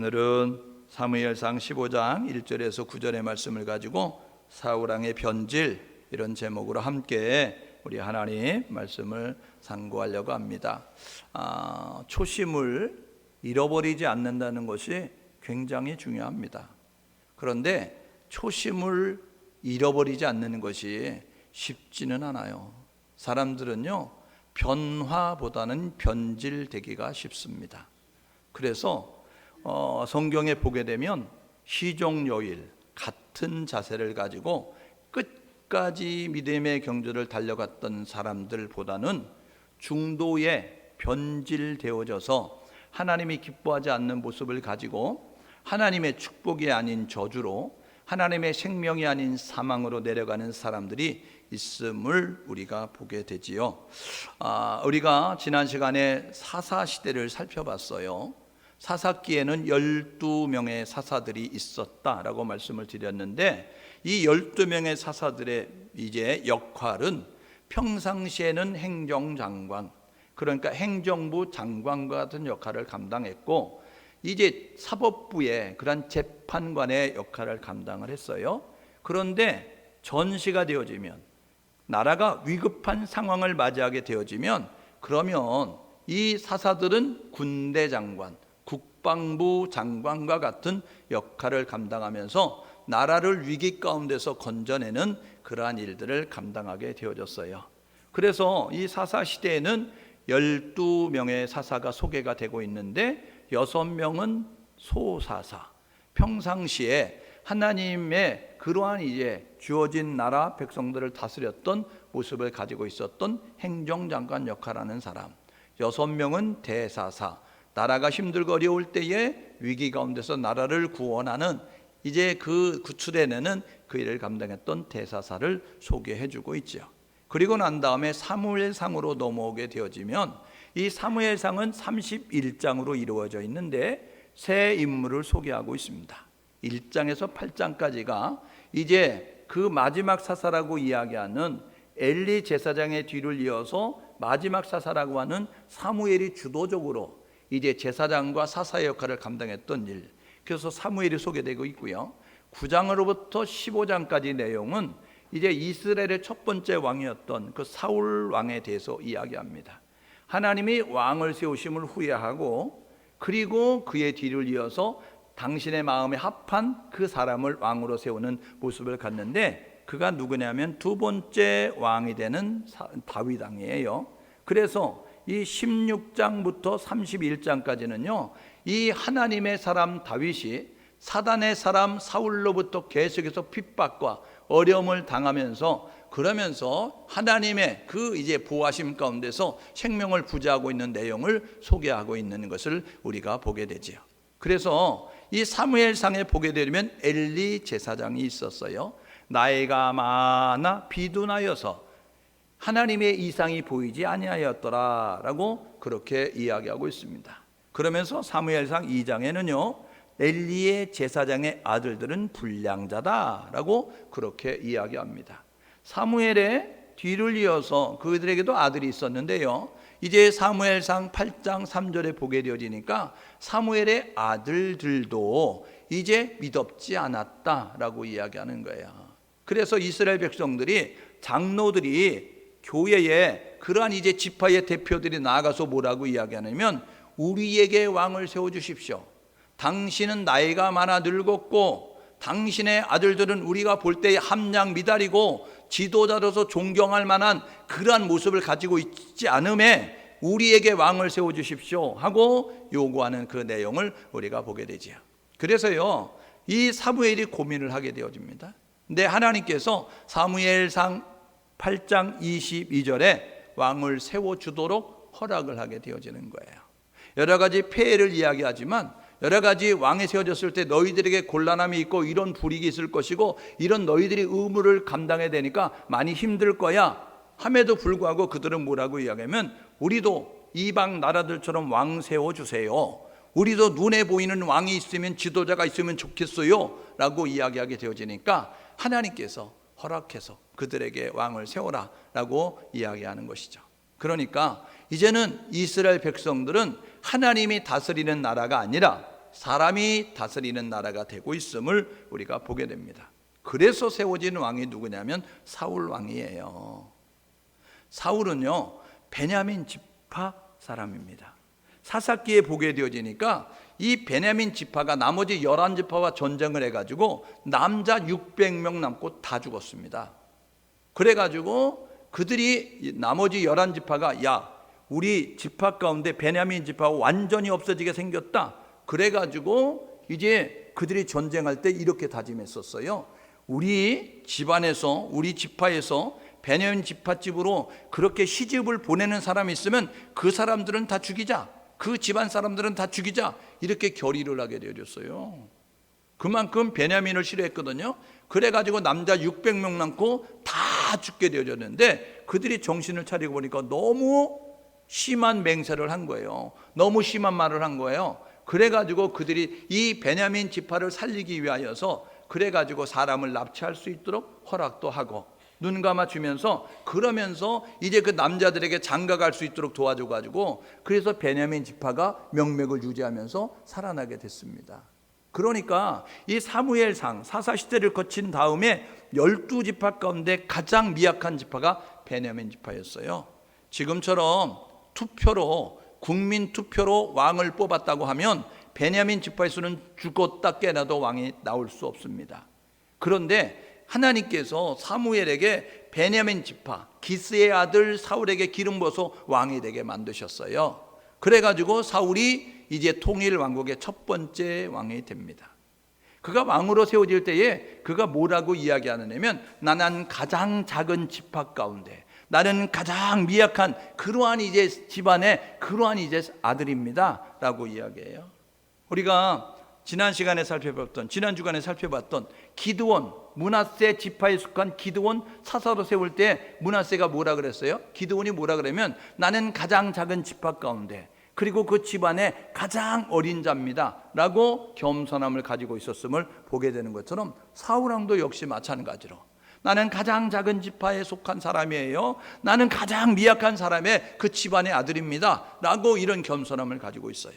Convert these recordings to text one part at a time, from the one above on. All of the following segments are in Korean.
오늘은 사무엘상 15장 1절에서 9절의 말씀을 가지고 사울왕의 변질, 이런 제목으로 함께 우리 하나님 말씀을 상고하려고 합니다. 초심을 잃어버리지 않는다는 것이 굉장히 중요합니다. 그런데 초심을 잃어버리지 않는 것이 쉽지는 않아요. 사람들은요, 변화보다는 변질되기가 쉽습니다. 그래서 성경에 보게 되면 시종요일, 같은 자세를 가지고 끝까지 믿음의 경주를 달려갔던 사람들보다는 중도에 변질되어져서 하나님이 기뻐하지 않는 모습을 가지고 하나님의 축복이 아닌 저주로, 하나님의 생명이 아닌 사망으로 내려가는 사람들이 있음을 우리가 보게 되지요. 우리가 지난 시간에 사사시대를 살펴봤어요. 사사기에는 12명의 사사들이 있었다라고 말씀을 드렸는데, 이 12명의 사사들의 이제 역할은 평상시에는 행정장관, 그러니까 행정부 장관과 같은 역할을 감당했고, 이제 사법부의 그런 재판관의 역할을 감당을 했어요. 그런데 전시가 되어지면, 나라가 위급한 상황을 맞이하게 되어지면, 그러면 이 사사들은 군대 장관, 국방부 장관과 같은 역할을 감당하면서 나라를 위기 가운데서 건져내는 그러한 일들을 감당하게 되어졌어요. 그래서 이 사사 시대에는 12명의 사사가 소개가 되고 있는데, 6명은 소사사, 평상시에 하나님의 그러한 이제 주어진 나라 백성들을 다스렸던 모습을 가지고 있었던 행정장관 역할하는 사람, 6명은 대사사, 나라가 힘들고 어려울 때에 위기 가운데서 나라를 구원하는, 이제 그 구출해내는 그 일을 감당했던 대사사를 소개해주고 있죠. 그리고 난 다음에 사무엘상으로 넘어오게 되어지면, 이 사무엘상은 31장으로 이루어져 있는데 세 인물을 소개하고 있습니다. 1장에서 8장까지가 이제 그 마지막 사사라고 이야기하는 엘리 제사장의 뒤를 이어서 마지막 사사라고 하는 사무엘이 주도적으로 이제 제사장과 사사의 역할을 감당했던 일, 그래서 사무엘이 소개되고 있고요. 9장으로부터 15장까지 내용은 이제 이스라엘의 첫 번째 왕이었던 그 사울 왕에 대해서 이야기합니다. 하나님이 왕을 세우심을 후회하고, 그리고 그의 뒤를 이어서 당신의 마음에 합한 그 사람을 왕으로 세우는 모습을 갖는데, 그가 누구냐면 두 번째 왕이 되는 다윗 왕이에요. 그래서 이 16장부터 31장까지는요, 이 하나님의 사람 다윗이 사단의 사람 사울로부터 계속해서 핍박과 어려움을 당하면서, 그러면서 하나님의 그 이제 보호하심 가운데서 생명을 부지하고 있는 내용을 소개하고 있는 것을 우리가 보게 되지요. 그래서 이 사무엘상에 보게 되면 엘리 제사장이 있었어요. 나이가 많아 비둔하여서 하나님의 이상이 보이지 아니하였더라라고 그렇게 이야기하고 있습니다. 그러면서 사무엘상 2장에는요, 엘리의 제사장의 아들들은 불량자다라고 그렇게 이야기합니다. 사무엘의 뒤를 이어서 그들에게도 아들이 있었는데요, 이제 사무엘상 8장 3절에 보게 되어지니까 사무엘의 아들들도 이제 믿었지 않았다라고 이야기하는 거예요. 그래서 이스라엘 백성들이, 장로들이 교회에 그러한 이제 지파의 대표들이 나아가서 뭐라고 이야기하냐면, 우리에게 왕을 세워주십시오. 당신은 나이가 많아 늙었고, 당신의 아들들은 우리가 볼 때 함량 미달이고 지도자로서 존경할 만한 그러한 모습을 가지고 있지 않음에 우리에게 왕을 세워주십시오 하고 요구하는 그 내용을 우리가 보게 되죠. 그래서요, 이 사무엘이 고민을 하게 되어집니다. 근데 하나님께서 사무엘상 8장 22절에 왕을 세워주도록 허락을 하게 되어지는 거예요. 여러 가지 폐해를 이야기하지만, 여러 가지 왕이 세워졌을 때 너희들에게 곤란함이 있고 이런 불이익이 있을 것이고, 이런 너희들이 의무를 감당해야 되니까 많이 힘들 거야 함에도 불구하고 그들은 뭐라고 이야기하면, 우리도 이방 나라들처럼 왕 세워주세요, 우리도 눈에 보이는 왕이 있으면, 지도자가 있으면 좋겠어요 라고 이야기하게 되어지니까 하나님께서 허락해서 그들에게 왕을 세워라 라고 이야기하는 것이죠. 그러니까 이제는 이스라엘 백성들은 하나님이 다스리는 나라가 아니라 사람이 다스리는 나라가 되고 있음을 우리가 보게 됩니다. 그래서 세워진 왕이 누구냐면 사울 왕이에요. 사울은요, 베냐민 지파 사람입니다. 사사기에 보게 되어지니까 이 베냐민 지파가 나머지 11지파와 전쟁을 해가지고 남자 600명 남고 다 죽었습니다. 그래가지고 그들이 나머지 11지파가 야, 우리 지파 가운데 베냐민 지파가 완전히 없어지게 생겼다. 그래가지고 이제 그들이 전쟁할 때 이렇게 다짐했었어요. 우리 집안에서, 우리 지파에서 베냐민 지파집으로 그렇게 시집을 보내는 사람이 있으면 그 사람들은 다 죽이자. 그 집안 사람들은 다 죽이자. 이렇게 결의를 하게 되어졌어요. 그만큼 베냐민을 싫어했거든요. 그래가지고 남자 600명 남고 다 죽게 되어졌는데 그들이 정신을 차리고 보니까 너무 심한 맹세를 한 거예요. 너무 심한 말을 한 거예요. 그래가지고 그들이 이 베냐민 지파를 살리기 위하여서 그래가지고 사람을 납치할 수 있도록 허락도 하고 눈 감아주면서 그러면서 이제 그 남자들에게 장가갈 수 있도록 도와줘가지고 그래서 베냐민 지파가 명맥을 유지하면서 살아나게 됐습니다. 그러니까 이 사무엘상 사사시대를 거친 다음에 12지파 가운데 가장 미약한 지파가 베냐민 지파였어요. 지금처럼 투표로 국민 투표로 왕을 뽑았다고 하면 베냐민 지파에서는 죽었다 깨나도 왕이 나올 수 없습니다. 그런데 하나님께서 사무엘에게 베냐민 지파 기스의 아들 사울에게 기름 부어서 왕이 되게 만드셨어요. 그래가지고 사울이 이제 통일 왕국의 첫 번째 왕이 됩니다. 그가 왕으로 세워질 때에 그가 뭐라고 이야기하느냐면 나는 가장 작은 지파 가운데 나는 가장 미약한 그러한 이제 집안의 그러한 이제 아들입니다 라고 이야기해요. 우리가 지난 주간에 살펴봤던 기드온, 므낫세 지파에 속한 기드온 사사로 세울 때 므낫세가 뭐라 그랬어요? 기드온이 뭐라 그러면 나는 가장 작은 지파 가운데 그리고 그 집안의 가장 어린 자입니다 라고 겸손함을 가지고 있었음을 보게 되는 것처럼 사울왕도 역시 마찬가지로 나는 가장 작은 지파에 속한 사람이에요. 나는 가장 미약한 사람의 그 집안의 아들입니다 라고 이런 겸손함을 가지고 있어요.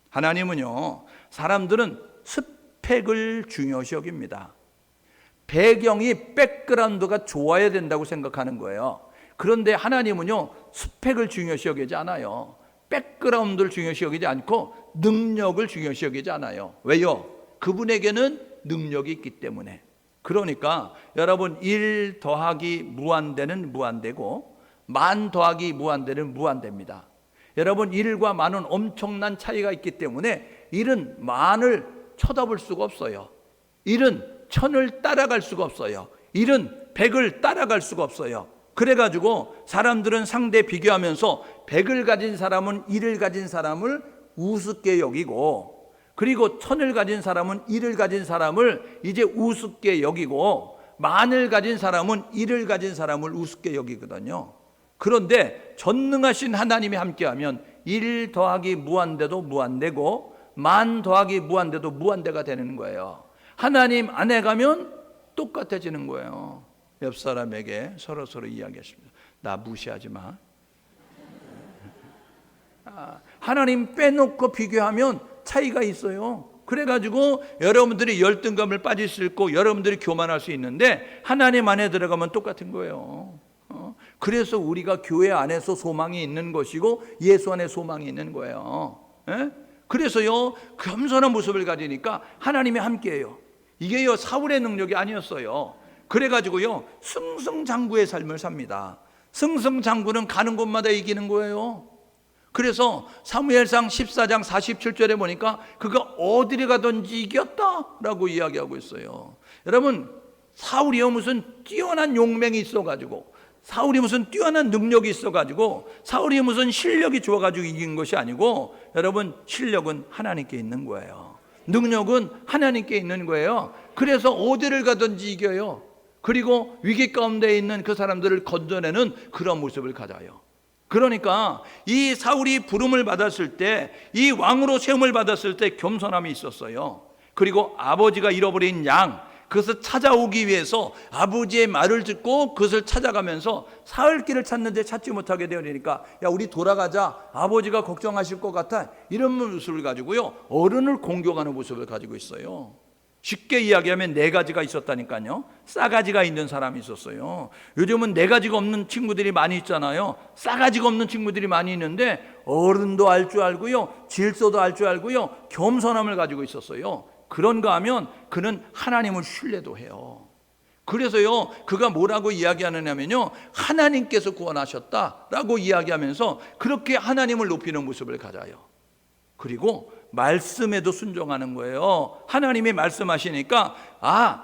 하나님은요, 사람들은 스펙을 중요시 여깁니다. 배경이 백그라운드가 좋아야 된다고 생각하는 거예요. 그런데 하나님은요, 스펙을 중요시 여기지 않아요. 백그라운드를 중요시 여기지 않고 능력을 중요시 여기지 않아요. 왜요? 그분에게는 능력이 있기 때문에. 그러니까 여러분 1 더하기 무한대는 무한대고 만 더하기 무한대는 무한대입니다. 여러분 1과 만은 엄청난 차이가 있기 때문에 1은 만을 쳐다볼 수가 없어요. 1은 1000을 따라갈 수가 없어요. 1은 100을 따라갈 수가 없어요. 그래가지고 사람들은 상대 비교하면서 100을 가진 사람은 1을 가진 사람을 우습게 여기고 그리고 1000을 가진 사람은 1을 가진 사람을 이제 우습게 여기고 만을 가진 사람은 1을 가진 사람을 우습게 여기거든요. 그런데 전능하신 하나님이 함께하면 1 더하기 무한대도 무한대고 만 더하기 무한대도 무한대가 되는 거예요. 하나님 안에 가면 똑같아지는 거예요. 옆 사람에게 서로 이야기했습니다. 나 무시하지 마. 하나님 빼놓고 비교하면 차이가 있어요. 그래가지고 여러분들이 열등감을 빠질 수 있고 여러분들이 교만할 수 있는데 하나님 안에 들어가면 똑같은 거예요. 그래서 우리가 교회 안에서 소망이 있는 것이고 예수 안에 소망이 있는 거예요. 그래서요, 겸손한 모습을 가지니까 하나님이 함께해요. 이게요, 사울의 능력이 아니었어요. 그래가지고요, 승승장구의 삶을 삽니다. 승승장구는 가는 곳마다 이기는 거예요. 그래서 사무엘상 14장 47절에 보니까 그가 어디를 가든지 이겼다라고 이야기하고 있어요. 여러분, 사울이요 무슨 뛰어난 용맹이 있어가지고 사울이 무슨 뛰어난 능력이 있어가지고 사울이 무슨 실력이 좋아가지고 이긴 것이 아니고 여러분, 실력은 하나님께 있는 거예요. 능력은 하나님께 있는 거예요. 그래서 어디를 가든지 이겨요. 그리고 위기 가운데 있는 그 사람들을 건져내는 그런 모습을 가져요. 그러니까 이 사울이 부름을 받았을 때, 이 왕으로 세움을 받았을 때 겸손함이 있었어요. 그리고 아버지가 잃어버린 양, 그것을 찾아오기 위해서 아버지의 말을 듣고 그것을 찾아가면서 사흘 길을 찾는데 찾지 못하게 되니까 야, 우리 돌아가자. 아버지가 걱정하실 것 같아. 이런 모습을 가지고요, 어른을 공경하는 모습을 가지고 있어요. 쉽게 이야기하면 네 가지가 있었다니까요. 싸가지가 있는 사람이 있었어요. 요즘은 네 가지가 없는 친구들이 많이 있잖아요. 싸가지가 없는 친구들이 많이 있는데 어른도 알 줄 알고요, 질서도 알 줄 알고요, 겸손함을 가지고 있었어요. 그런가 하면 그는 하나님을 신뢰도 해요. 그래서요, 그가 뭐라고 이야기하느냐면요, 하나님께서 구원하셨다라고 이야기하면서 그렇게 하나님을 높이는 모습을 가져요. 그리고 말씀에도 순종하는 거예요. 하나님이 말씀하시니까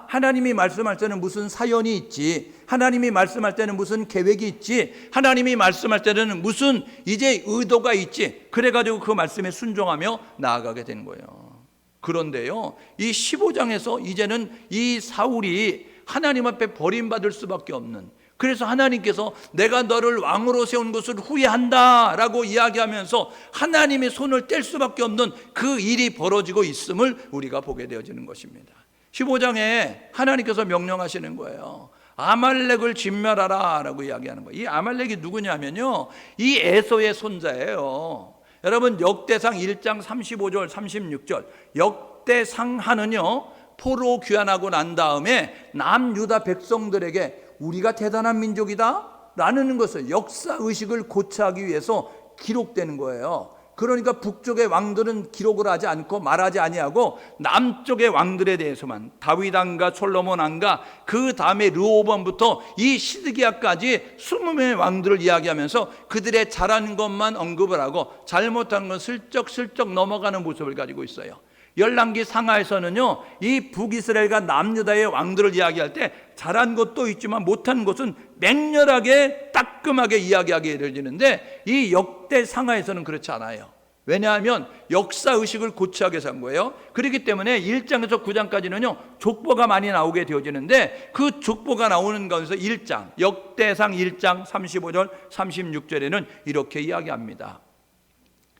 하나님이 말씀할 때는 무슨 사연이 있지, 하나님이 말씀할 때는 무슨 계획이 있지, 하나님이 말씀할 때는 무슨 이제 의도가 있지, 그래가지고 그 말씀에 순종하며 나아가게 된 거예요. 그런데요, 이 15장에서 이제는 이 사울이 하나님 앞에 버림받을 수밖에 없는, 그래서 하나님께서 내가 너를 왕으로 세운 것을 후회한다 라고 이야기하면서 하나님의 손을 뗄 수밖에 없는 그 일이 벌어지고 있음을 우리가 보게 되어지는 것입니다. 15장에 하나님께서 명령하시는 거예요. 아말렉을 진멸하라 라고 이야기하는 거예요. 이 아말렉이 누구냐면요, 이 에서의 손자예요. 여러분, 역대상 1장 35절 36절, 역대상하는요, 포로 귀환하고 난 다음에 남유다 백성들에게 우리가 대단한 민족이다 라는 것을, 역사의식을 고취하기 위해서 기록되는 거예요. 그러니까 북쪽의 왕들은 기록을 하지 않고 말하지 아니하고 남쪽의 왕들에 대해서만, 다윗 왕가, 솔로몬 왕가, 그 다음에 르호보암부터 이 시드기야까지 20명의 왕들을 이야기하면서 그들의 잘하는 것만 언급을 하고 잘못한 건 슬쩍슬쩍 넘어가는 모습을 가지고 있어요. 열왕기 상하에서는요, 이 북이스라엘과 남유다의 왕들을 이야기할 때 잘한 것도 있지만 못한 것은 맹렬하게 따끔하게 이야기하게 되어지는데, 이 역대 상하에서는 그렇지 않아요. 왜냐하면 역사의식을 고취하게 산 거예요. 그렇기 때문에 1장에서 9장까지는요 족보가 많이 나오게 되어지는데, 그 족보가 나오는 가운데서 1장, 역대상 1장 35절 36절에는 이렇게 이야기합니다.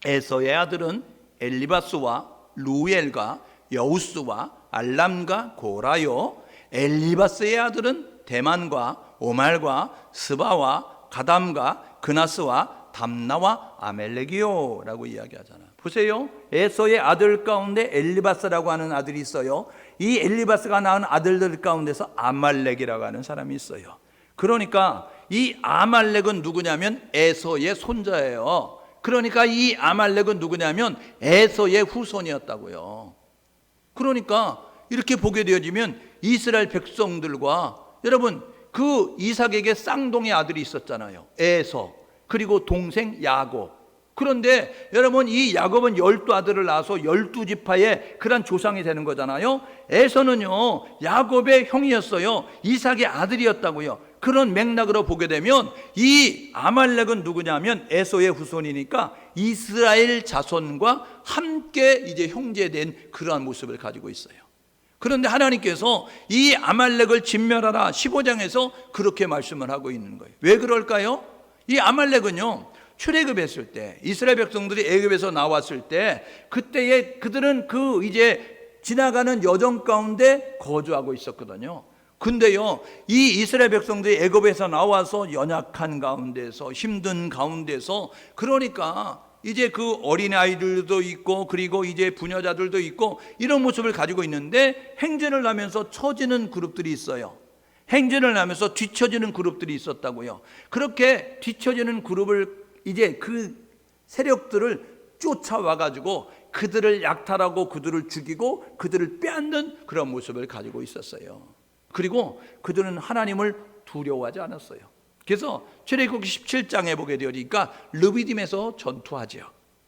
에서의 아들은 엘리바스와 루엘과 여우스와 알람과 고라요, 엘리바스의 아들은 데만과 오말과 스바와 가담과 그나스와 담나와 아멜렉이요 라고 이야기하잖아. 보세요, 에서의 아들 가운데 엘리바스라고 하는 아들이 있어요. 이 엘리바스가 낳은 아들들 가운데서 아말렉이라고 하는 사람이 있어요. 그러니까 이 아말렉은 누구냐면 에서의 손자예요. 그러니까 이 아말렉은 누구냐면 에서의 후손이었다고요. 그러니까 이렇게 보게 되어지면 이스라엘 백성들과, 여러분, 그 이삭에게 쌍둥이 아들이 있었잖아요. 에서, 그리고 동생 야곱. 그런데 여러분, 이 야곱은 12아들을 낳아서 12지파의 그런 조상이 되는 거잖아요. 에서는요 야곱의 형이었어요. 이삭의 아들이었다고요. 그런 맥락으로 보게 되면 이 아말렉은 누구냐면 에서의 후손이니까 이스라엘 자손과 함께 이제 형제된 그러한 모습을 가지고 있어요. 그런데 하나님께서 이 아말렉을 진멸하라 15장에서 그렇게 말씀을 하고 있는 거예요. 왜 그럴까요? 이 아말렉은요 출애굽했을 때, 이스라엘 백성들이 애굽에서 나왔을 때, 그때에 그들은 그 이제 지나가는 여정 가운데 거주하고 있었거든요. 근데요, 이 이스라엘 백성들이 애굽에서 나와서 연약한 가운데서, 힘든 가운데서, 그러니까 이제 그 어린아이들도 있고 그리고 이제 부녀자들도 있고 이런 모습을 가지고 있는데, 행진을 하면서 처지는 그룹들이 있어요. 행진을 하면서 뒤처지는 그룹들이 있었다고요. 그렇게 뒤처지는 그룹을 이제 그 세력들을 쫓아와 가지고 그들을 약탈하고 그들을 죽이고 그들을 빼앗는 그런 모습을 가지고 있었어요. 그리고 그들은 하나님을 두려워하지 않았어요. 그래서 출애굽기 17장에 보게 되니까 르비딤에서 전투하죠.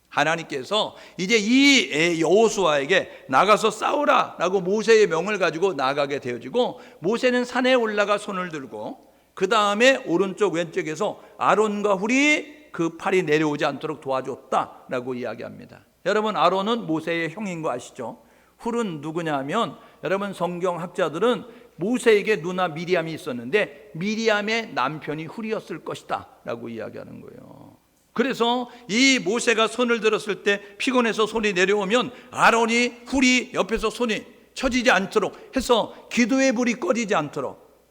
하나님께서 이제 이 여호수아에게 나가서 싸우라 라고 모세의 명을 가지고 나가게 되어지고, 모세는 산에 올라가 손을 들고 그 다음에 오른쪽 왼쪽에서 아론과 훌이 그 팔이 내려오지 않도록 도와줬다라고 이야기합니다. 여러분, 아론은 모세의 형인 거 아시죠? 훌은 누구냐 하면, 여러분 성경학자들은 모세에게 누나 미리암이 있었는데 미리암의 남편이 훌이었을 것이다 라고 이야기하는 거예요. 그래서 이 모세가 손을 들었을 때 피곤해서 손이 내려오면 아론이 훌이 옆에서 손이 처지지 않도록 해서 기도의 불이 꺼지지 않도록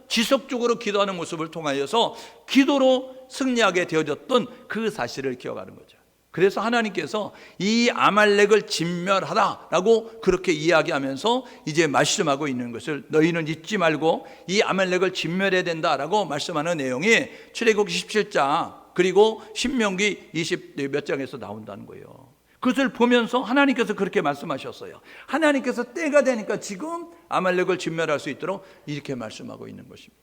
지속적으로 기도하는 모습을 통하여서 기도로 승리하게 되어졌던 그 사실을 기억하는 거죠. 그래서 하나님께서 이 아말렉을 진멸하라라고 그렇게 이야기하면서 이제 말씀하고 있는 것을 너희는 잊지 말고 이 아말렉을 진멸해야 된다라고 말씀하는 내용이 출애굽기 17장 그리고 신명기 20 몇 장에서 나온다는 거예요. 그것을 보면서 하나님께서 그렇게 말씀하셨어요. 하나님께서 때가 되니까 지금 아말렉을 진멸할 수 있도록 이렇게 말씀하고 있는 것입니다.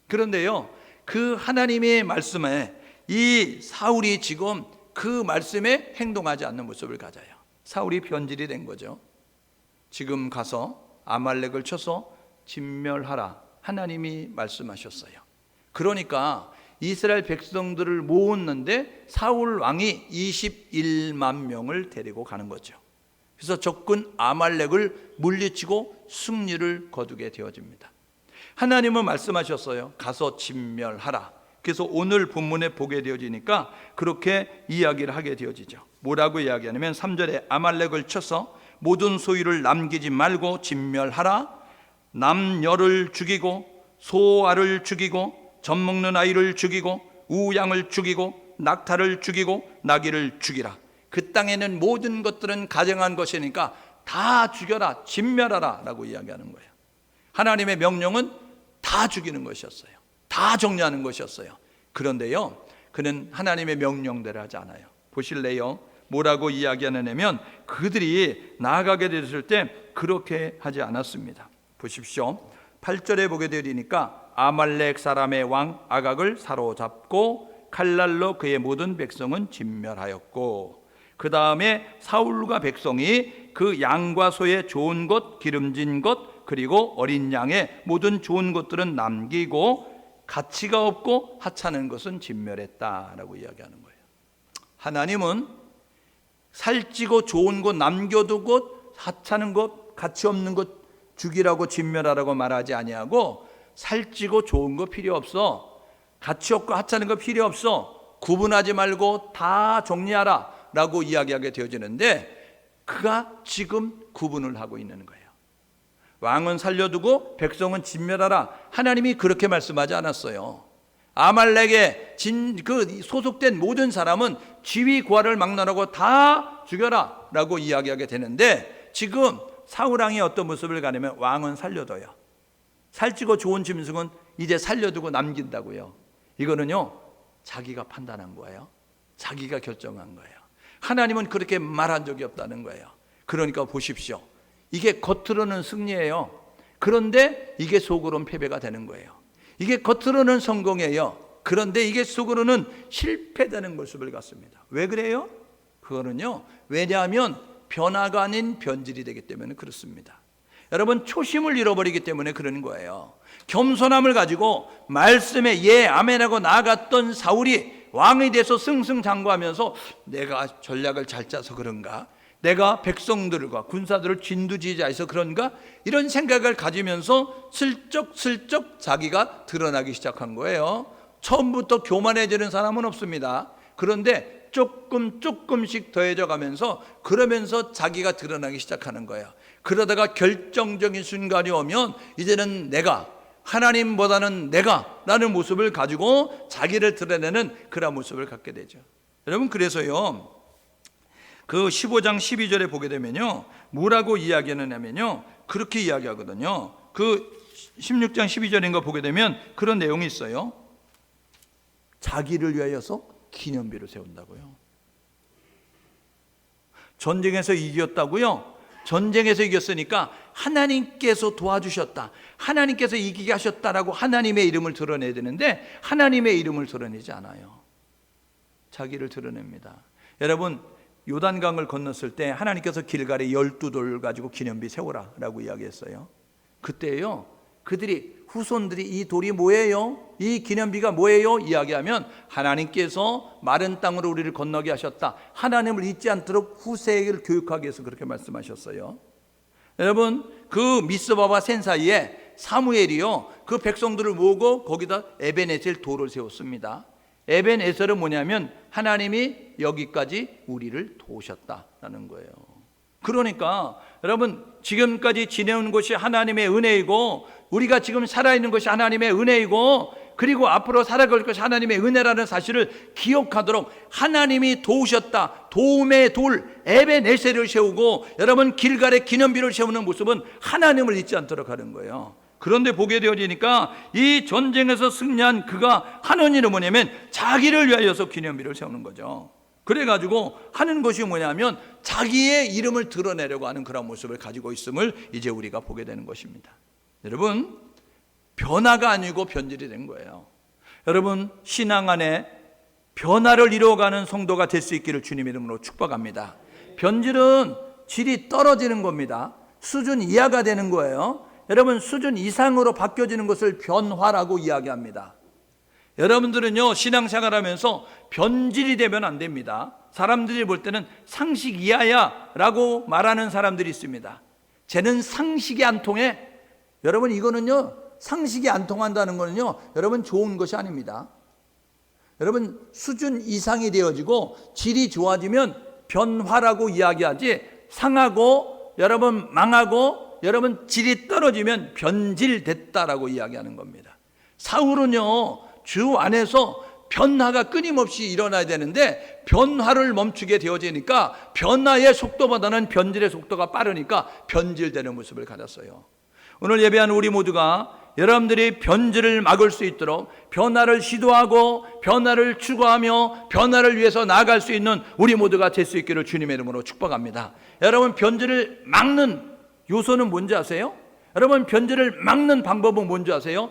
그런데요, 그 하나님의 말씀에 이 사울이 지금 그 말씀에 행동하지 않는 모습을 가져요. 사울이 변질이 된 거죠. 지금 가서 아말렉을 쳐서 진멸하라, 하나님이 말씀하셨어요. 그러니까 이스라엘 백성들을 모았는데 사울 왕이 21만 명을 데리고 가는 거죠. 그래서 적군 아말렉을 물리치고 승리를 거두게 되어집니다. 하나님은 말씀하셨어요. 가서 진멸하라. 그래서 오늘 본문에 보게 되어지니까 그렇게 이야기를 하게 되어지죠. 뭐라고 이야기하냐면 3절에 아말렉을 쳐서 모든 소유를 남기지 말고 진멸하라. 남녀를 죽이고 소아를 죽이고 젖 먹는 아이를 죽이고 우양을 죽이고 낙타를 죽이고 나귀를 죽이라. 그 땅에는 모든 것들은 가정한 것이니까 다 죽여라, 진멸하라 라고 이야기하는 거예요. 하나님의 명령은 다 죽이는 것이었어요. 다 정리하는 것이었어요. 그런데요, 그는 하나님의 명령대로 하지 않아요. 보실래요? 뭐라고 이야기하냐면 그들이 나아가게 됐을 때 그렇게 하지 않았습니다. 보십시오. 8절에 보게 되니까 아말렉 사람의 왕 아각을 사로잡고 칼날로 그의 모든 백성은 진멸하였고, 그 다음에 사울과 백성이 그 양과 소의 좋은 것, 기름진 것, 그리고 어린 양의 모든 좋은 것들은 남기고 가치가 없고 하찮은 것은 진멸했다라고 이야기하는 거예요. 하나님은 살찌고 좋은 것 남겨두고 하찮은 것, 가치 없는 것 죽이라고 진멸하라고 말하지 아니하고 살찌고 좋은 거 필요 없어, 가치 없고 하찮은 거 필요 없어, 구분하지 말고 다 정리하라 라고 이야기하게 되어지는데 그가 지금 구분을 하고 있는 거예요. 왕은 살려두고 백성은 진멸하라. 하나님이 그렇게 말씀하지 않았어요. 아말렉에 소속된 모든 사람은 지위 구하를 막론하고 다 죽여라 라고 이야기하게 되는데 지금 사울왕이 어떤 모습을 가냐면 왕은 살려둬요. 살찌고 좋은 짐승은 이제 살려두고 남긴다고요. 이거는요, 자기가 판단한 거예요. 자기가 결정한 거예요. 하나님은 그렇게 말한 적이 없다는 거예요. 그러니까 보십시오. 이게 겉으로는 승리예요. 그런데 이게 속으로는 패배가 되는 거예요. 이게 겉으로는 성공이에요. 그런데 이게 속으로는 실패되는 모습을 갖습니다. 왜 그래요? 그거는요, 왜냐하면 변화가 아닌 변질이 되기 때문에 그렇습니다. 여러분, 초심을 잃어버리기 때문에 그러는 거예요. 겸손함을 가지고 말씀에 예 아멘하고 나아갔던 사울이 왕이 돼서 승승장구하면서 내가 전략을 잘 짜서 그런가, 내가 백성들과 군사들을 진두지휘자해서 그런가, 이런 생각을 가지면서 슬쩍슬쩍 자기가 드러나기 시작한 거예요. 처음부터 교만해지는 사람은 없습니다. 그런데 조금씩 더해져 가면서 그러면서 자기가 드러나기 시작하는 거예요. 그러다가 결정적인 순간이 오면 이제는 내가, 하나님보다는 내가 라는 모습을 가지고 자기를 드러내는 그런 모습을 갖게 되죠. 여러분, 그래서요, 그 15장 12절에 보게 되면요, 뭐라고 이야기하느냐면요, 그렇게 이야기하거든요. 그 16장 12절인가 보게 되면 그런 내용이 있어요. 자기를 위하여서 기념비를 세운다고요. 전쟁에서 이겼다고요? 전쟁에서 이겼으니까 하나님께서 도와주셨다, 하나님께서 이기게 하셨다라고 하나님의 이름을 드러내야 되는데 하나님의 이름을 드러내지 않아요. 자기를 드러냅니다. 여러분, 요단강을 건넜을 때 하나님께서 길갈에 12돌 가지고 기념비 세우라 라고 이야기했어요. 그때요, 그들이, 후손들이 이 돌이 뭐예요? 이 기념비가 뭐예요? 이야기하면 하나님께서 마른 땅으로 우리를 건너게 하셨다, 하나님을 잊지 않도록 후세를 교육하기 위해서 그렇게 말씀하셨어요. 여러분, 그 미스바와 센 사이에 사무엘이요, 그 백성들을 모으고 거기다 에벤에셀 돌을 세웠습니다. 에벤에셀은 뭐냐면 하나님이 여기까지 우리를 도우셨다라는 거예요. 그러니까 여러분, 지금까지 지내온 것이 하나님의 은혜이고, 우리가 지금 살아있는 것이 하나님의 은혜이고, 그리고 앞으로 살아갈 것이 하나님의 은혜라는 사실을 기억하도록 하나님이 도우셨다. 도움의 돌 에베네셀을 세우고 여러분 길갈의 기념비를 세우는 모습은 하나님을 잊지 않도록 하는 거예요. 그런데 보게 되어지니까 이 전쟁에서 승리한 그가 하는 일은 뭐냐면 자기를 위하여서 기념비를 세우는 거죠. 그래가지고 하는 것이 뭐냐면 자기의 이름을 드러내려고 하는 그런 모습을 가지고 있음을 이제 우리가 보게 되는 것입니다. 여러분, 변화가 아니고 변질이 된 거예요. 여러분, 신앙 안에 변화를 이루어가는 성도가 될 수 있기를 주님의 이름으로 축복합니다. 변질은 질이 떨어지는 겁니다. 수준 이하가 되는 거예요. 여러분, 수준 이상으로 바뀌어지는 것을 변화라고 이야기합니다. 여러분들은요, 신앙생활하면서 변질이 되면 안 됩니다. 사람들이 볼 때는 상식 이하야 라고 말하는 사람들이 있습니다. 쟤는 상식이 안 통해. 여러분, 이거는요, 상식이 안 통한다는 거는요, 여러분 좋은 것이 아닙니다. 여러분, 수준 이상이 되어지고 질이 좋아지면 변화라고 이야기하지, 상하고 여러분 망하고 여러분 질이 떨어지면 변질됐다라고 이야기하는 겁니다. 사울은요, 주 안에서 변화가 끊임없이 일어나야 되는데 변화를 멈추게 되어지니까 변화의 속도보다는 변질의 속도가 빠르니까 변질되는 모습을 가졌어요. 오늘 예배하는 우리 모두가 여러분들이 변질을 막을 수 있도록 변화를 시도하고 변화를 추구하며 변화를 위해서 나아갈 수 있는 우리 모두가 될 수 있기를 주님의 이름으로 축복합니다. 여러분, 변질을 막는 요소는 뭔지 아세요? 여러분, 변질을 막는 방법은 뭔지 아세요?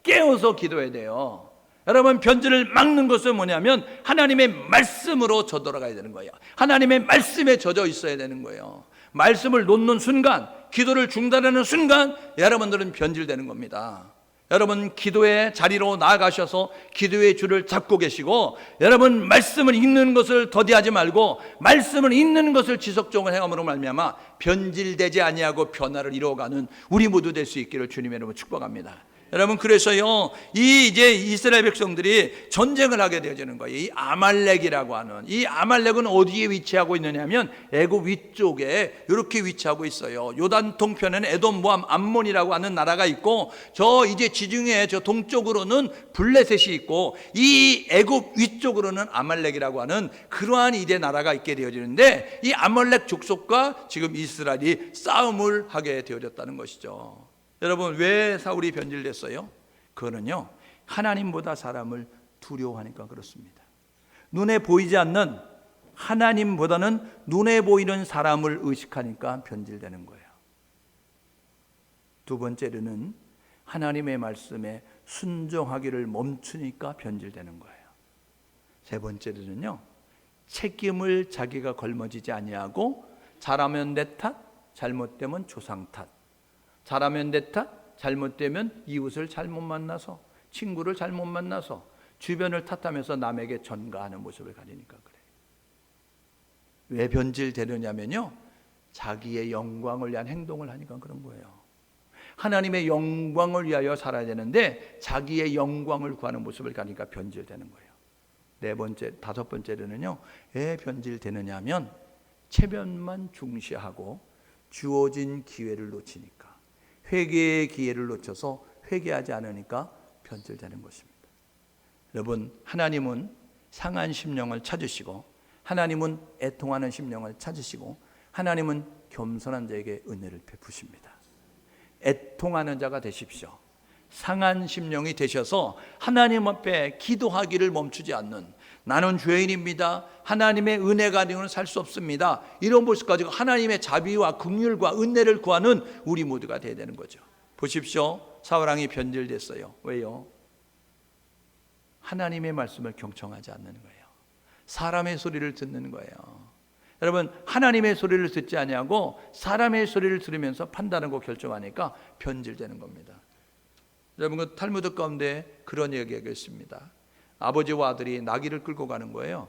깨어서 기도해야 돼요. 여러분, 변질을 막는 것은 뭐냐면 하나님의 말씀으로 젖어가야 되는 거예요. 하나님의 말씀에 젖어 있어야 되는 거예요. 말씀을 놓는 순간, 기도를 중단하는 순간 여러분들은 변질되는 겁니다. 여러분, 기도의 자리로 나아가셔서 기도의 줄을 잡고 계시고, 여러분 말씀을 읽는 것을 더디하지 말고 말씀을 읽는 것을 지속적으로 행함으로 말미암아 변질되지 아니하고 변화를 이루어가는 우리 모두 될 수 있기를 주님의 이름으로 축복합니다. 여러분, 그래서요, 이제 이스라엘 백성들이 전쟁을 하게 되어지는 거예요. 이 아말렉이라고 하는, 이 아말렉은 어디에 위치하고 있느냐면 애굽 위쪽에 이렇게 위치하고 있어요. 요단 동편에는 에돔, 모함, 암몬이라고 하는 나라가 있고, 저 이제 지중해 저 동쪽으로는 블레셋이 있고, 이 애굽 위쪽으로는 아말렉이라고 하는 그러한 이제 나라가 있게 되어지는데, 이 아말렉 족속과 지금 이스라엘이 싸움을 하게 되어졌다는 것이죠. 여러분, 왜 사울이 변질됐어요? 그거는요, 하나님보다 사람을 두려워하니까 그렇습니다. 눈에 보이지 않는 하나님보다는 눈에 보이는 사람을 의식하니까 변질되는 거예요. 두 번째로는 하나님의 말씀에 순종하기를 멈추니까 변질되는 거예요. 세 번째로는요, 책임을 자기가 걸머지지 아니하고 잘하면 내 탓, 잘못되면 조상 탓, 잘하면 내 탓, 잘못되면 이웃을 잘못 만나서, 친구를 잘못 만나서 주변을 탓하면서 남에게 전가하는 모습을 가지니까 그래요. 왜 변질되느냐면요, 자기의 영광을 위한 행동을 하니까 그런 거예요. 하나님의 영광을 위하여 살아야 되는데 자기의 영광을 구하는 모습을 가니까 변질되는 거예요. 네 번째, 다섯 번째로는요, 왜 변질되느냐 하면 체면만 중시하고 주어진 기회를 놓치니까, 회개의 기회를 놓쳐서 회개하지 않으니까 변질되는 것입니다. 여러분, 하나님은 상한 심령을 찾으시고, 하나님은 애통하는 심령을 찾으시고, 하나님은 겸손한 자에게 은혜를 베푸십니다. 애통하는 자가 되십시오. 상한 심령이 되셔서 하나님 앞에 기도하기를 멈추지 않는, 나는 죄인입니다, 하나님의 은혜가 아니고는 살 수 없습니다, 이런 모습 가지고 하나님의 자비와 긍휼과 은혜를 구하는 우리 모두가 되어야 되는 거죠. 보십시오, 사울왕이 변질됐어요. 왜요? 하나님의 말씀을 경청하지 않는 거예요. 사람의 소리를 듣는 거예요. 여러분, 하나님의 소리를 듣지 아니하고 사람의 소리를 들으면서 판단하고 결정하니까 변질되는 겁니다. 여러분, 그 탈무드 가운데 그런 얘기가 있습니다. 아버지와 아들이 나귀를 끌고 가는 거예요.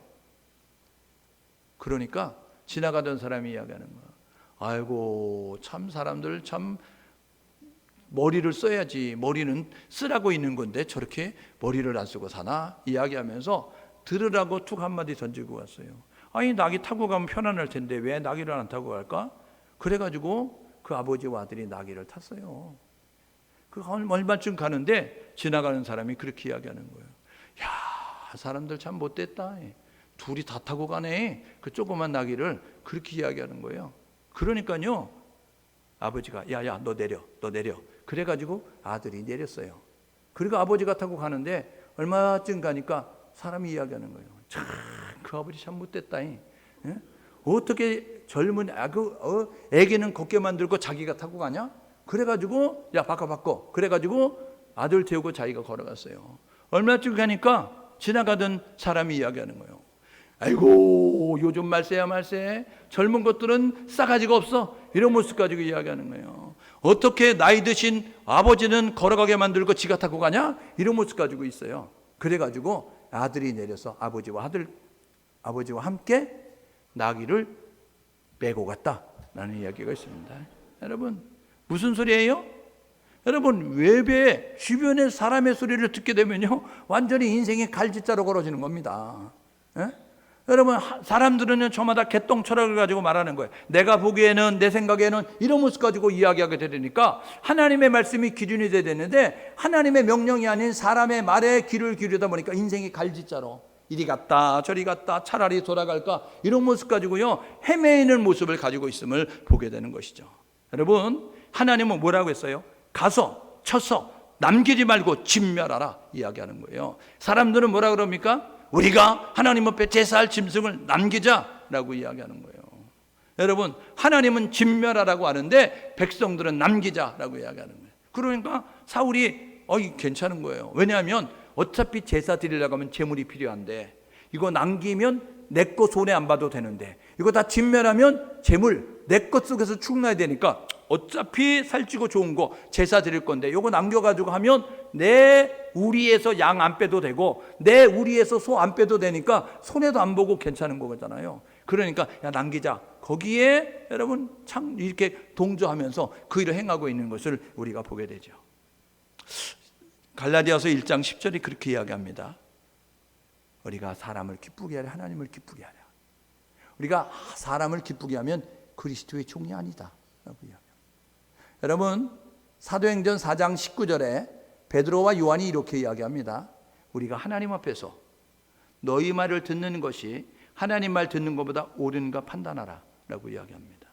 그러니까 지나가던 사람이 이야기하는 거예요. 아이고, 참 사람들 참 머리를 써야지, 머리는 쓰라고 있는 건데 저렇게 머리를 안 쓰고 사나? 이야기하면서 들으라고 툭 한마디 던지고 왔어요. 아니, 나귀 타고 가면 편안할 텐데 왜 나귀를 안 타고 갈까? 그래가지고 그 아버지와 아들이 나귀를 탔어요. 그 얼마쯤 가는데 지나가는 사람이 그렇게 이야기하는 거예요. 야, 사람들 참 못됐다. 둘이 다 타고 가네. 그 조그만 나귀를 그렇게 이야기하는 거예요. 그러니까요, 아버지가 야야 너 내려. 그래가지고 아들이 내렸어요. 그리고 아버지가 타고 가는데 얼마쯤 가니까 사람이 이야기하는 거예요. 참 그 아버지 참 못됐다. 어떻게 젊은 애기는 걷게 만들고 자기가 타고 가냐? 그래가지고 야 바꿔. 그래가지고 아들 태우고 자기가 걸어갔어요. 얼마쯤 가니까 지나가던 사람이 이야기하는 거예요. 아이고 요즘 말세야. 젊은 것들은 싸가지가 없어. 이런 모습 가지고 이야기하는 거예요. 어떻게 나이 드신 아버지는 걸어가게 만들고 지가 타고 가냐? 이런 모습 가지고 있어요. 그래가지고 아들이 내려서 아버지와 함께 나귀를 메고 갔다라는 이야기가 있습니다. 여러분 무슨 소리예요? 여러분 외배 주변의 사람의 소리를 듣게 되면요 완전히 인생이 갈짓자로 걸어지는 겁니다. 여러분 사람들은 저마다 개똥 철학을 가지고 말하는 거예요. 내가 보기에는 내 생각에는 이런 모습 가지고 이야기하게 되니까 하나님의 말씀이 기준이 돼야 되는데 하나님의 명령이 아닌 사람의 말에 귀를 기울이다 보니까 인생이 갈짓자로 이리 갔다 저리 갔다 차라리 돌아갈까 이런 모습 가지고요 헤매이는 모습을 가지고 있음을 보게 되는 것이죠. 여러분 하나님은 뭐라고 했어요? 가서 쳐서 남기지 말고 진멸하라 이야기하는 거예요. 사람들은 뭐라 그럽니까? 우리가 하나님 앞에 제사할 짐승을 남기자라고 이야기하는 거예요. 여러분 하나님은 진멸하라고 하는데 백성들은 남기자라고 이야기하는 거예요. 그러니까 사울이 괜찮은 거예요. 왜냐하면 어차피 제사 드리려고 하면 재물이 필요한데 이거 남기면 내 거 손해 안 봐도 되는데 이거 다 진멸하면 재물 내 것 속에서 축나야 되니까 어차피 살찌고 좋은 거 제사 드릴 건데 이거 남겨가지고 하면 내 우리에서 양 안 빼도 되고 내 우리에서 소 안 빼도 되니까 손해도 안 보고 괜찮은 거잖아요. 그러니까 야 남기자. 거기에 여러분 참 이렇게 동조하면서 그 일을 행하고 있는 것을 우리가 보게 되죠. 갈라디아서 1장 10절이 그렇게 이야기합니다. 우리가 사람을 기쁘게 하려 하나님을 기쁘게 하려. 우리가 사람을 기쁘게 하면 그리스도의 종이 아니다 라고 이야기합니다. 여러분 사도행전 4장 19절에 베드로와 요한이 이렇게 이야기합니다. 우리가 하나님 앞에서 너희 말을 듣는 것이 하나님 말 듣는 것보다 옳은가 판단하라 라고 이야기합니다.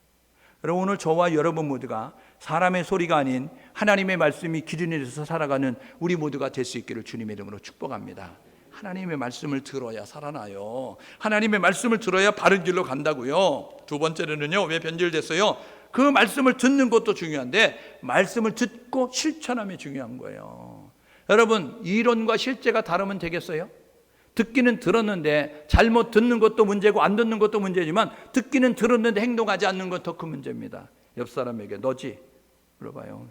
여러분 오늘 저와 여러분 모두가 사람의 소리가 아닌 하나님의 말씀이 기준이 돼서 살아가는 우리 모두가 될 수 있기를 주님의 이름으로 축복합니다. 하나님의 말씀을 들어야 살아나요. 하나님의 말씀을 들어야 바른 길로 간다고요. 두 번째로는요, 왜 변질됐어요? 그 말씀을 듣는 것도 중요한데 말씀을 듣고 실천함이 중요한 거예요. 여러분 이론과 실제가 다르면 되겠어요? 듣기는 들었는데 잘못 듣는 것도 문제고 안 듣는 것도 문제지만 듣기는 들었는데 행동하지 않는 건 더 큰 문제입니다. 옆 사람에게 너지? 물어봐요.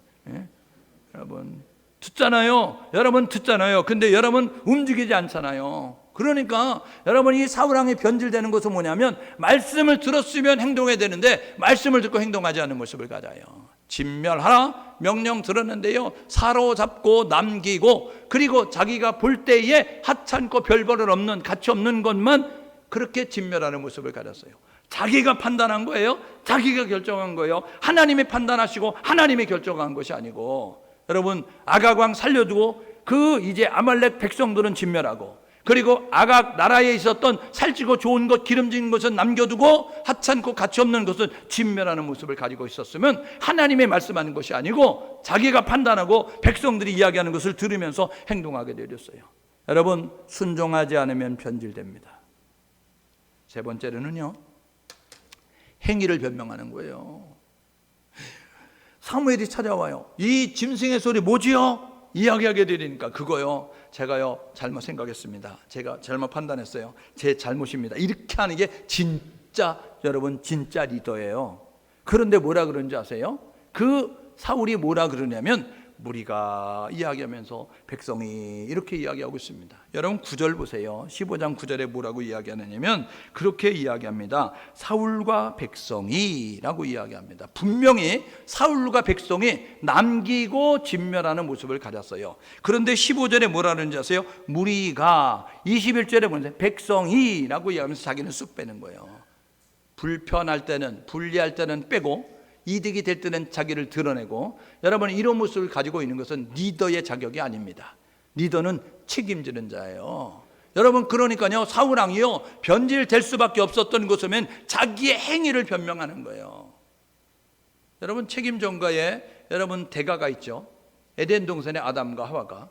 여러분 듣잖아요. 여러분 듣잖아요. 근데 여러분 움직이지 않잖아요. 그러니까 여러분 이 사울왕이 변질되는 것은 뭐냐면 말씀을 들었으면 행동해야 되는데 말씀을 듣고 행동하지 않는 모습을 가져요. 진멸하라 명령 들었는데요 사로잡고 남기고 그리고 자기가 볼 때에 하찮고 별벌을 없는 가치 없는 것만 그렇게 진멸하는 모습을 가졌어요. 자기가 판단한 거예요. 자기가 결정한 거예요. 하나님이 판단하시고 하나님이 결정한 것이 아니고 여러분 아각왕 살려두고 그 이제 아말렉 백성들은 진멸하고 그리고 아각 나라에 있었던 살찌고 좋은 것 기름진 것은 남겨두고 하찮고 가치 없는 것은 진멸하는 모습을 가지고 있었으면 하나님의 말씀하는 것이 아니고 자기가 판단하고 백성들이 이야기하는 것을 들으면서 행동하게 되었어요. 여러분 순종하지 않으면 변질됩니다. 세 번째로는요 행위를 변명하는 거예요. 사무엘이 찾아와요. 이 짐승의 소리 뭐지요? 이야기하게 되니까 그거요 제가요 잘못 생각했습니다. 제가 잘못 판단했어요. 제 잘못입니다. 이렇게 하는 게 진짜 여러분 진짜 리더예요. 그런데 뭐라 그런지 아세요? 그 사울이 뭐라 그러냐면 무리가 이야기하면서 백성이 이렇게 이야기하고 있습니다. 여러분 9절 보세요. 15장 9절에 뭐라고 이야기하느냐면 그렇게 이야기합니다. 사울과 백성이 라고 이야기합니다. 분명히 사울과 백성이 남기고 진멸하는 모습을 가졌어요. 그런데 15절에 뭐라 그러는지 아세요? 무리가 21절에 보는데 백성이 라고 이야기하면서 자기는 쑥 빼는 거예요. 불편할 때는 불리할 때는 빼고 이득이 될 때는 자기를 드러내고, 여러분 이런 모습을 가지고 있는 것은 리더의 자격이 아닙니다. 리더는 책임지는 자예요. 여러분 그러니까요, 사울 왕이요 변질될 수밖에 없었던 것은 자기의 행위를 변명하는 거예요. 여러분 책임 전가에 여러분 대가가 있죠. 에덴 동산의 아담과 하와가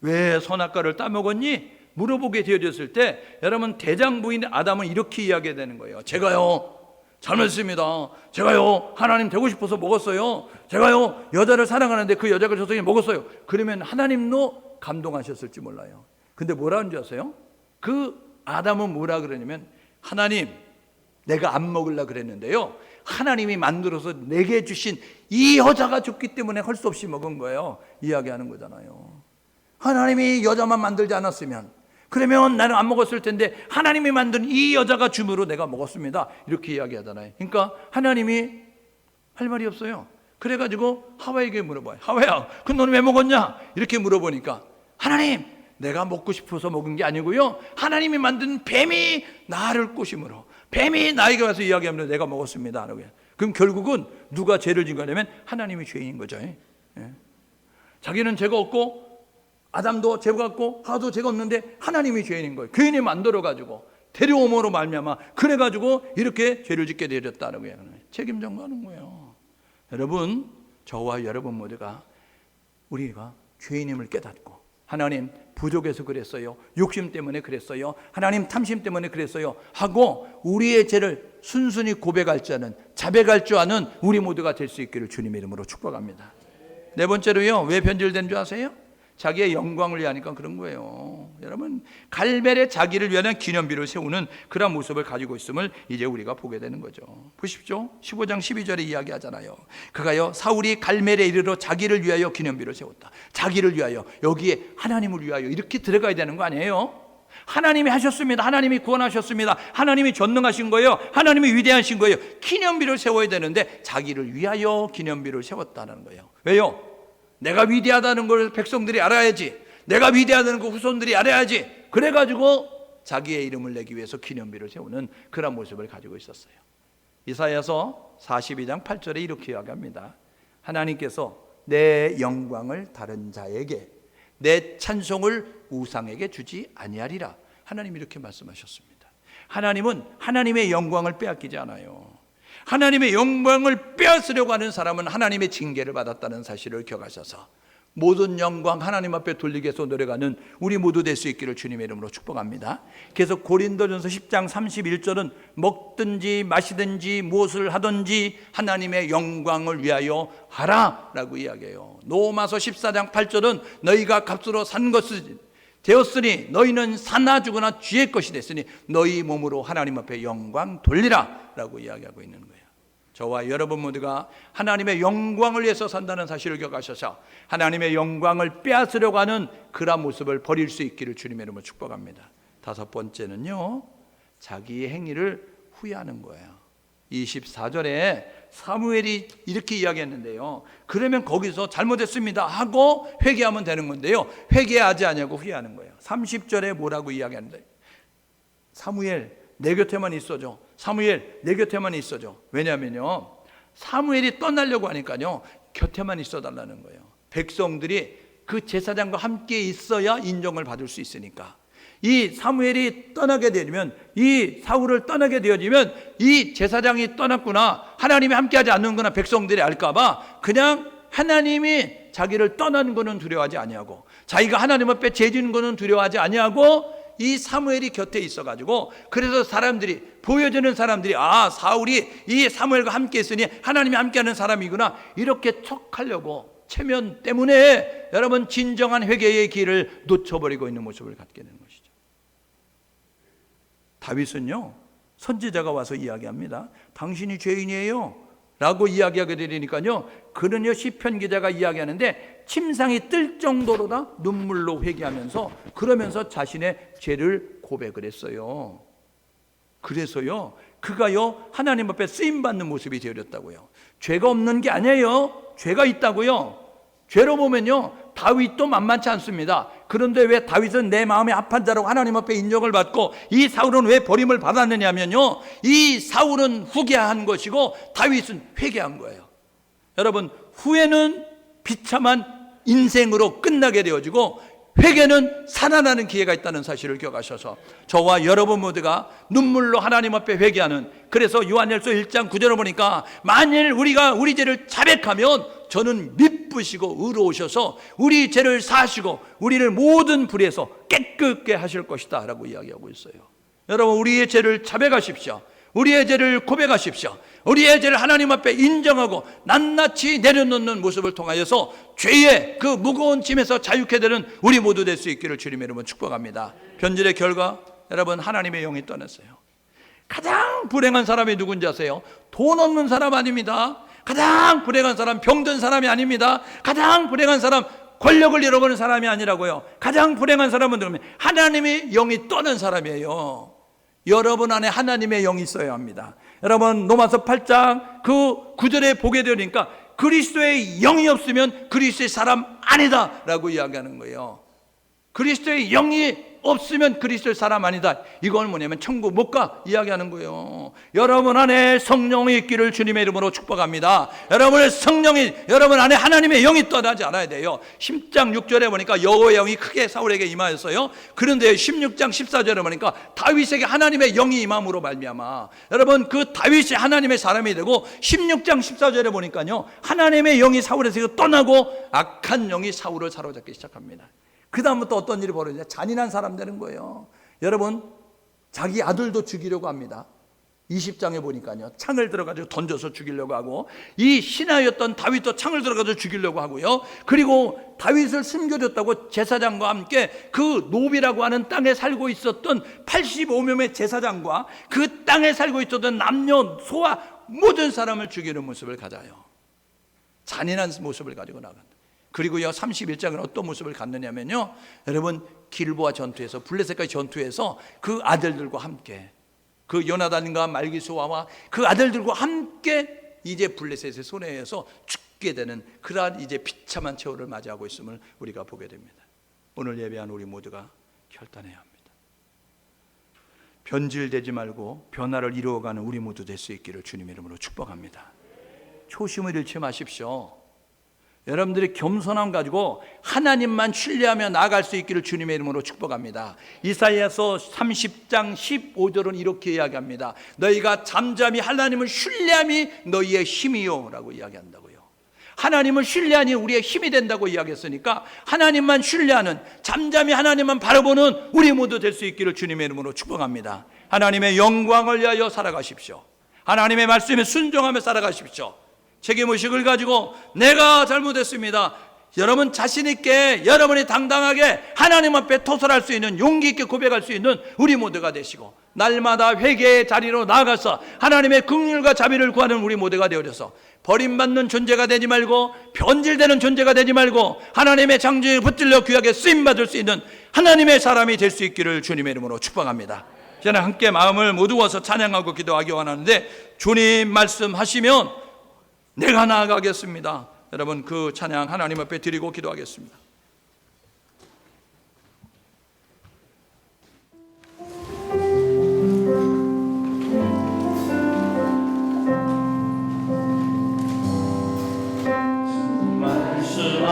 왜 선악과를 따먹었니? 물어보게 되어졌을 때 여러분 대장 부인 아담은 이렇게 이야기되는 거예요. 제가요 잘못했습니다. 제가요 하나님 되고 싶어서 먹었어요. 제가요 여자를 사랑하는데 그 여자가 저에게 먹었어요. 그러면 하나님도 감동하셨을지 몰라요. 근데 뭐라는 줄 아세요? 그 아담은 뭐라 그러냐면, 하나님 내가 안 먹으려고 그랬는데요, 하나님이 만들어서 내게 주신 이 여자가 좋기 때문에 할 수 없이 먹은 거예요. 이야기하는 거잖아요. 하나님이 여자만 만들지 않았으면, 그러면 나는 안 먹었을 텐데 하나님이 만든 이 여자가 줌으로 내가 먹었습니다. 이렇게 이야기하잖아요. 그러니까 하나님이 할 말이 없어요. 그래가지고 하와에게 물어봐요. 하와야, 그 너는 왜 먹었냐? 이렇게 물어보니까, 하나님 내가 먹고 싶어서 먹은 게 아니고요, 하나님이 만든 뱀이 나를 꼬심으로, 뱀이 나에게 와서 이야기하면 내가 먹었습니다. 그럼 결국은 누가 죄를 진 거냐면 하나님이 죄인인 거죠. 자기는 죄가 없고 아담도 죄가 없고 하와도 죄가 없는데 하나님이 죄인인 거예요. 괜히 만들어가지고 데려옴으로 말미암아 그래가지고 이렇게 죄를 짓게 되었다는 거예요. 책임 전가하는 거예요. 여러분, 저와 여러분 모두가 우리가 죄인임을 깨닫고, 하나님 부족해서 그랬어요, 욕심 때문에 그랬어요, 하나님 탐심 때문에 그랬어요 하고 우리의 죄를 순순히 고백할 줄 아는, 자백할 줄 아는 우리 모두가 될 수 있기를 주님의 이름으로 축복합니다. 네 번째로요, 왜 변질된 줄 아세요? 자기의 영광을 위하니까 그런 거예요. 여러분 갈멜의 자기를 위한 기념비를 세우는 그런 모습을 가지고 있음을 이제 우리가 보게 되는 거죠. 보십시오. 15장 12절에 이야기하잖아요. 그가요 사울이 갈멜에 이르러 자기를 위하여 기념비를 세웠다. 자기를 위하여, 여기에 하나님을 위하여 이렇게 들어가야 되는 거 아니에요? 하나님이 하셨습니다. 하나님이 구원하셨습니다. 하나님이 전능하신 거예요. 하나님이 위대하신 거예요. 기념비를 세워야 되는데 자기를 위하여 기념비를 세웠다는 거예요. 왜요? 내가 위대하다는 걸 백성들이 알아야지, 내가 위대하다는 걸 후손들이 알아야지, 그래가지고 자기의 이름을 내기 위해서 기념비를 세우는 그런 모습을 가지고 있었어요. 이사야서 42장 8절에 이렇게 이야기합니다. 하나님께서 내 영광을 다른 자에게, 내 찬송을 우상에게 주지 아니하리라. 하나님 이렇게 말씀하셨습니다. 하나님은 하나님의 영광을 빼앗기지 않아요. 하나님의 영광을 빼앗으려고 하는 사람은 하나님의 징계를 받았다는 사실을 기억하셔서 모든 영광 하나님 앞에 돌리기 위해서 노력하는 우리 모두 될 수 있기를 주님의 이름으로 축복합니다. 그래서 고린도전서 10장 31절은 먹든지 마시든지 무엇을 하든지 하나님의 영광을 위하여 하라 라고 이야기해요. 로마서 14장 8절은 너희가 값으로 산 것을 되었으니 너희는 사나 죽으나 주의 것이 됐으니 너희 몸으로 하나님 앞에 영광 돌리라 라고 이야기하고 있는 거예요. 저와 여러분 모두가 하나님의 영광을 위해서 산다는 사실을 기억하셔서 하나님의 영광을 빼앗으려고 하는 그런 모습을 버릴 수 있기를 주님의 이름으로 축복합니다. 다섯 번째는요, 자기의 행위를 후회하는 거예요. 24절에 사무엘이 이렇게 이야기했는데요, 그러면 거기서 잘못했습니다 하고 회개하면 되는 건데요, 회개하지 않냐고 후회하는 거예요. 30절에 뭐라고 이야기하는데, 사무엘 내 곁에만 있어줘, 사무엘 내 곁에만 있어줘. 왜냐하면요, 사무엘이 떠나려고 하니까요 곁에만 있어 달라는 거예요. 백성들이 그 제사장과 함께 있어야 인정을 받을 수 있으니까. 이 사무엘이 떠나게 되면, 이 사울을 떠나게 되어지면 이 제사장이 떠났구나, 하나님이 함께하지 않는구나 백성들이 알까봐 그냥 하나님이 자기를 떠나는 거는 두려워하지 아니하고, 자기가 하나님 앞에 죄지는 거는 두려워하지 아니하고 이 사무엘이 곁에 있어가지고, 그래서 사람들이, 보여주는 사람들이, 아 사울이 이 사무엘과 함께 있으니 하나님이 함께하는 사람이구나 이렇게 척하려고 체면 때문에 여러분 진정한 회개의 길을 놓쳐버리고 있는 모습을 갖게 되는 것이죠. 다윗은요 선지자가 와서 이야기합니다. 당신이 죄인이에요 라고 이야기하게 되니까요, 그는요 시편 기자가 이야기하는데 침상이 뜰 정도로다 눈물로 회개하면서, 그러면서 자신의 죄를 고백을 했어요. 그래서요 그가요 하나님 앞에 쓰임받는 모습이 되어졌다고요. 죄가 없는 게 아니에요. 죄가 있다고요. 죄로 보면요 다윗도 만만치 않습니다. 그런데 왜 다윗은 내 마음이 합한 자라고 하나님 앞에 인정을 받고 이 사울은 왜 버림을 받았느냐면요, 이 사울은 후회한 것이고 다윗은 회개한 거예요. 여러분, 후회는 비참한 인생으로 끝나게 되어지고 회개는 살아나는 기회가 있다는 사실을 기억하셔서 저와 여러분 모두가 눈물로 하나님 앞에 회개하는, 그래서 요한일서 1장 9절을 보니까 만일 우리가 우리 죄를 자백하면 저는 미쁘시고 의로우셔서 우리 죄를 사하시고 우리를 모든 불에서 깨끗게 하실 것이다 라고 이야기하고 있어요. 여러분, 우리의 죄를 자백하십시오. 우리의 죄를 고백하십시오. 우리의 죄를 하나님 앞에 인정하고 낱낱이 내려놓는 모습을 통하여서 죄의 그 무거운 짐에서 자유케 되는 우리 모두 될 수 있기를 주님의 이름으로 축복합니다. 변질의 결과, 여러분, 하나님의 영이 떠났어요. 가장 불행한 사람이 누군지 아세요? 돈 없는 사람 아닙니다. 가장 불행한 사람 병든 사람이 아닙니다. 가장 불행한 사람 권력을 잃어버린 사람이 아니라고요. 가장 불행한 사람은 누구냐면 하나님의 영이 떠난 사람이에요. 여러분 안에 하나님의 영이 있어야 합니다. 여러분, 로마서 8장 그 9절에 보게 되니까 그리스도의 영이 없으면 그리스도의 사람 아니다 라고 이야기하는 거예요. 그리스도의 영이 없으면 그리스도의 사람 아니다. 이건 뭐냐면 천국 못 가 이야기하는 거예요. 여러분 안에 성령이 있기를 주님의 이름으로 축복합니다. 여러분의 성령이, 여러분 안에 하나님의 영이 떠나지 않아야 돼요. 10장 6절에 보니까 여호와의 영이 크게 사울에게 임하였어요. 그런데 16장 14절에 보니까 다윗에게 하나님의 영이 임함으로 말미암아, 여러분 그 다윗이 하나님의 사람이 되고 16장 14절에 보니까요, 하나님의 영이 사울에서 떠나고 악한 영이 사울을 사로잡기 시작합니다. 그 다음부터 어떤 일이 벌어지냐? 잔인한 사람 되는 거예요. 여러분, 자기 아들도 죽이려고 합니다. 20장에 보니까요, 창을 들어가지고 던져서 죽이려고 하고, 이 신하였던 다윗도 창을 들어가서 죽이려고 하고요. 그리고 다윗을 숨겨줬다고 제사장과 함께 그 노비라고 하는 땅에 살고 있었던 85명의 제사장과 그 땅에 살고 있었던 남녀 소와 모든 사람을 죽이는 모습을 가져요. 잔인한 모습을 가지고 나간다. 그리고요, 31장은 어떤 모습을 갖느냐면요, 여러분 길보아 전투에서, 블레셋과의 전투에서 그 아들들과 함께, 그 요나단과 말기수아와 그 아들들과 함께 이제 블레셋의 손에 의해서 죽게 되는 그러한 이제 비참한 최후를 맞이하고 있음을 우리가 보게 됩니다. 오늘 예배한 우리 모두가 결단해야 합니다. 변질되지 말고 변화를 이루어가는 우리 모두 될 수 있기를 주님의 이름으로 축복합니다. 초심을 잃지 마십시오. 여러분들이 겸손함 가지고 하나님만 신뢰하며 나아갈 수 있기를 주님의 이름으로 축복합니다. 이사야서 30장 15절은 이렇게 이야기합니다. 너희가 잠잠히 하나님을 신뢰함이 너희의 힘이요 라고 이야기한다고요. 하나님을 신뢰하니 우리의 힘이 된다고 이야기했으니까 하나님만 신뢰하는, 잠잠히 하나님만 바라보는 우리 모두 될 수 있기를 주님의 이름으로 축복합니다. 하나님의 영광을 위하여 살아가십시오. 하나님의 말씀에 순종하며 살아가십시오. 책임의식을 가지고 내가 잘못했습니다, 여러분 자신 있게, 여러분이 당당하게 하나님 앞에 토설할 수 있는, 용기 있게 고백할 수 있는 우리 모두가 되시고, 날마다 회개의 자리로 나아가서 하나님의 긍휼과 자비를 구하는 우리 모두가 되어져서 버림받는 존재가 되지 말고 변질되는 존재가 되지 말고 하나님의 장중에 붙들려 귀하게 쓰임받을 수 있는 하나님의 사람이 될 수 있기를 주님의 이름으로 축복합니다. 저는 함께 마음을 모두어서 찬양하고 기도하기 원하는데, 주님 말씀하시면 내가 나아가겠습니다. 여러분 그 찬양 하나님 앞에 드리고 기도하겠습니다.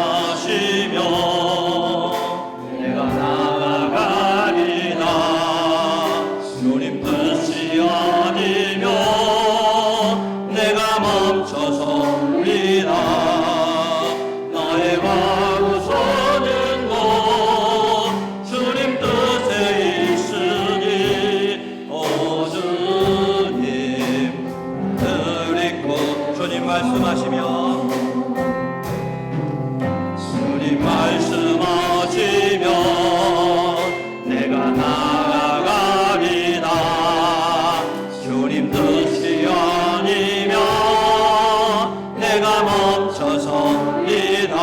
말씀하시며 내가 나아가리라. 주님 뜻이 아니면 내가 멈춰서리라. 나의 마음 서는 곳 주님 뜻에 있으니 오 주님 들이고. 주님 말씀하시면 내가 나아가리라. 주님 뜻이 아니면 내가 멈춰서리라.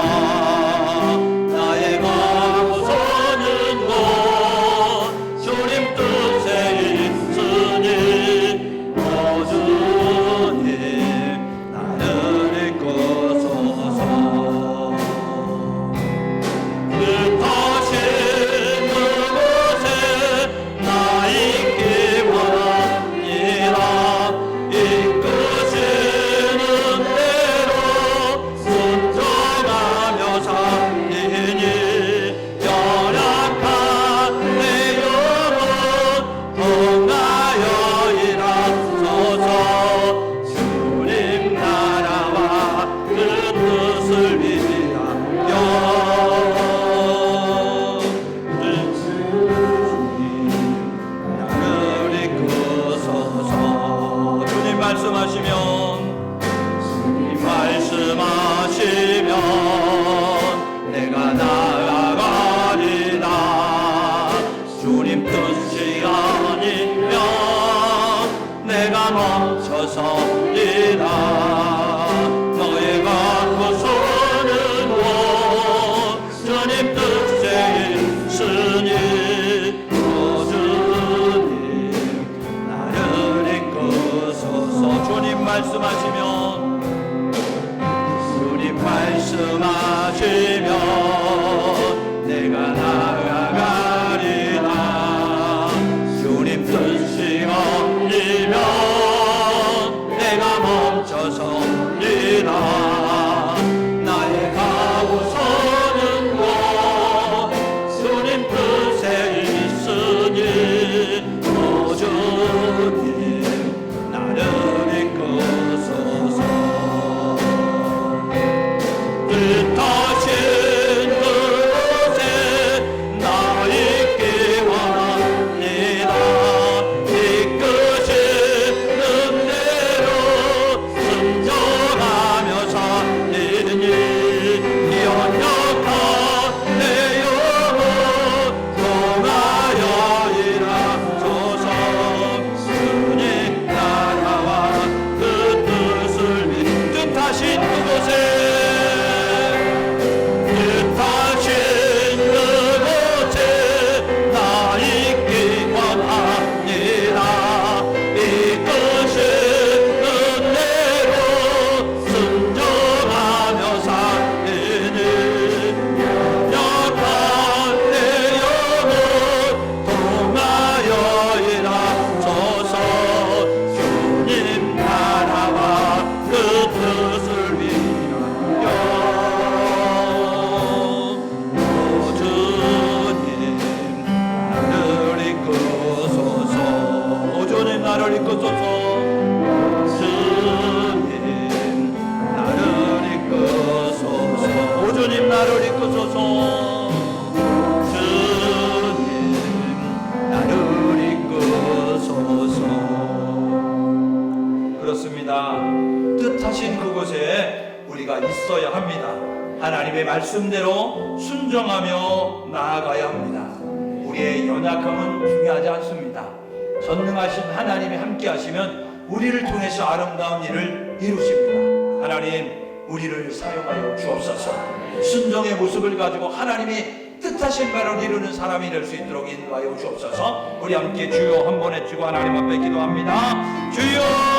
나를 이끄소서. 주님 나를 이끄소서. 그렇습니다. 뜻하신 그곳에 우리가 있어야 합니다. 하나님의 말씀대로 순종하며 나아가야 합니다. 우리의 연약함은 중요하지 않습니다. 전능하신 하나님이 함께 하시면 우리를 통해서 아름다운 일을 이루십니다. 하나님, 우리를 사용하여 주옵소서. 순종의 모습을 가지고 하나님이 뜻하신 바를 이루는 사람이 될 수 있도록 인도하여 주옵소서. 우리 함께 주여 한 번 외치고 하나님 앞에 기도합니다. 주여